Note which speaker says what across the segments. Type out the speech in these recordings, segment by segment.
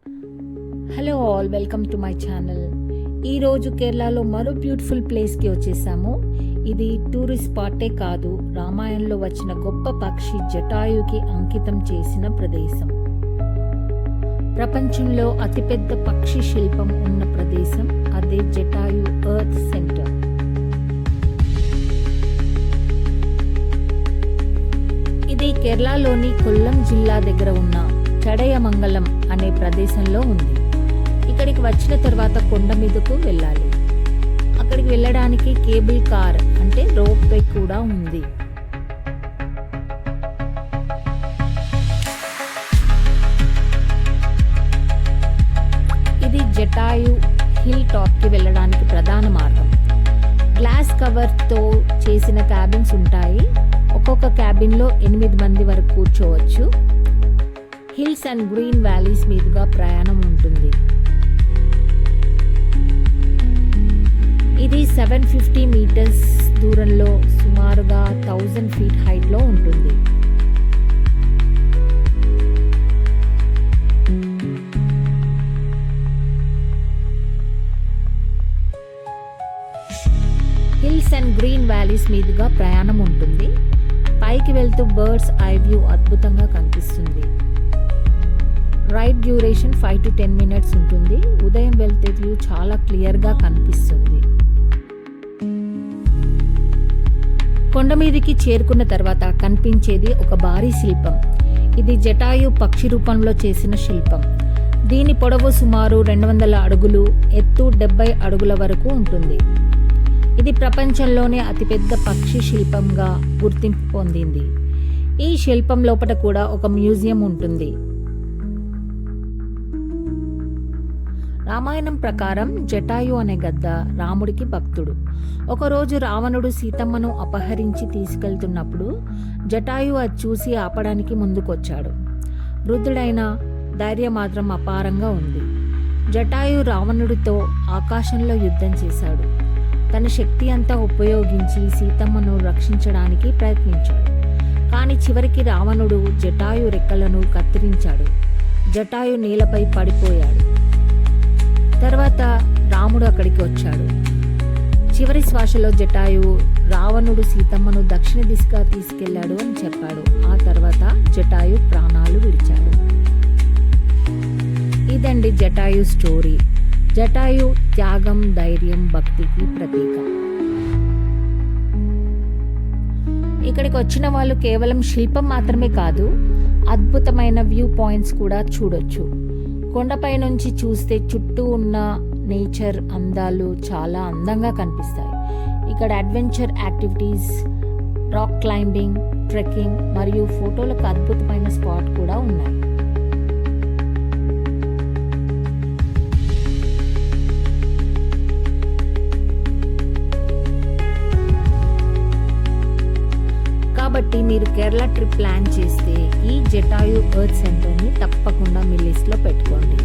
Speaker 1: Hello all, welcome to my channel. ఈరోజు కేరళలో మరో బ్యూటిఫుల్ ప్లేస్కి వచ్చేసాము. ఇది టూరిస్ట్ స్పాటే కాదు, రామాయణంలో వచ్చిన గొప్ప పక్షి జటాయుకి అంకితం చేసిన ప్రదేశం. ప్రపంచంలో అతిపెద్ద పక్షి శిల్పం ఉన్న ప్రదేశం అదే జటాయు ఎర్త్ సెంటర్. ఇది కేరళలోని కొల్లం జిల్లా దగ్గర ఉన్న చడయమంగళం అనే ప్రదేశంలో ఉంది. ఇక్కడికి వచ్చిన తర్వాత కొండ మీదకు వెళ్ళాలి. అక్కడికి వెళ్ళడానికి కేబుల్ కార్ అంటే రోప్ వే కూడా ఉంది. ఇది జటాయు హిల్ టాప్ కి వెళ్ళడానికి ప్రధాన మార్గం. గ్లాస్ కవర్ తో చేసిన క్యాబిన్స్ ఉంటాయి. ఒక్కొక్క క్యాబిన్ లో 8 మంది వరకు కూర్చోవచ్చు. హిల్స్ అండ్ గ్రీన్ వ్యాలీస్ మీదుగా ప్రయాణం ఉంటుంది. ఇది 750 మీటర్స్ దూరంలో సుమారుగా 1000 ఫీట్ హైట్లో ఉంటుంది. హిల్స్ అండ్ గ్రీన్ వ్యాలీస్ మీదుగా ప్రయాణం ఉంటుంది. పైకి వెళ్తూ బర్డ్స్ ఐ వ్యూ అద్భుతంగా కనిపిస్తుంది. రైడ్ డ్యూరేషన్ 5 to 10 మినిట్స్ ఉంటుంది. ఉదయం వెళ్తే వ్యూ చాలా క్లియర్గా కనిపిస్తుంది. కొండ మీదికి చేరుకున్న తర్వాత కనిపించేది ఒక భారీ శిల్పం. ఇది జటాయు పక్షి రూపంలో చేసిన శిల్పం. దీని పొడవు సుమారు 200 అడుగులు, ఎత్తు 70 అడుగుల వరకు ఉంటుంది. ఇది ప్రపంచంలోనే అతిపెద్ద పక్షి శిల్పంగా గుర్తింపు పొందింది. ఈ శిల్పం లోపల కూడా ఒక మ్యూజియం ఉంటుంది. రామాయణం ప్రకారం జటాయు అనే గద్ద రాముడికి భక్తుడు. ఒకరోజు రావణుడు సీతమ్మను అపహరించి తీసుకెళ్తున్నప్పుడు జటాయు అది చూసి ఆపడానికి ముందుకొచ్చాడు. వృద్ధుడైన ధైర్యం మాత్రం అపారంగా ఉంది. జటాయు రావణుడితో ఆకాశంలో యుద్ధం చేశాడు. తన శక్తి అంతా ఉపయోగించి సీతమ్మను రక్షించడానికి ప్రయత్నించాడు. కానీ చివరికి రావణుడు జటాయు రెక్కలను కత్తిరించాడు. జటాయు నేలపై పడిపోయాడు. తర్వాత రాముడు అక్కడికి వచ్చాడు. చివరి శ్వాసలో జటాయు రావణుడు సీతమ్మను దక్షిణ దిశగా తీసుకెళ్లాడు అని చెప్పాడు. ఆ తర్వాత జటాయు ప్రాణాలు విడిచాడు. ఇదండి జటాయు స్టోరీ. జటాయు త్యాగం, ధైర్యం, భక్తికి ప్రతీక. ఇక్కడికి వచ్చిన వాళ్ళు కేవలం శిల్పం మాత్రమే కాదు, అద్భుతమైన వ్యూ పాయింట్స్ కూడా చూడొచ్చు. కొండపై నుంచి చూస్తే చుట్టూ ఉన్న నేచర్ అందాలు చాలా అందంగా కనిపిస్తాయి. ఇక్కడ adventure activities, rock climbing, trekking మరియు ఫోటోలకు అద్భుతమైన స్పాట్ కూడా ఉన్నాయి. కాబట్టి మీరు కేరళ ట్రిప్ ప్లాన్ చేస్తే ఈ జటాయు ఎర్త్ సెంటర్ని తప్పకుండా మీ లిస్ట్లో పెట్టుకోండి.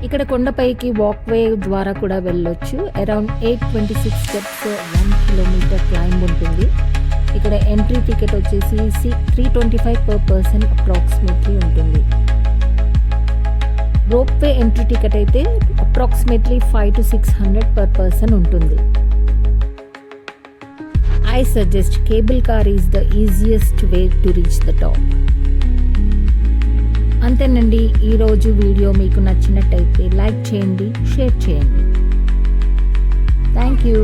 Speaker 1: ఇక్కడ కొండపైకి వాక్వే ద్వారా కూడా వెళ్ళొచ్చు. అరౌండ్ 826 స్టెప్స్, 1 కిలోమీటర్ క్లైంబ్ ఉంటుంది. ఇక్కడ ఎంట్రీ టికెట్ వచ్చేసి 325 పర్ పర్సన్ అప్రాక్సిమేట్లీ ఉంటుంది. రోప్వే ఎంట్రీ టికెట్ అయితే అప్రాక్సిమేట్లీ 500 to 600 పర్ పర్సన్ ఉంటుంది. I suggest cable car is the easiest way to reach the top. అంతేనండి, ఈరోజు వీడియో మీకు నచ్చినట్టయితే లైక్ చేయండి, షేర్ చేయండి. Thank you.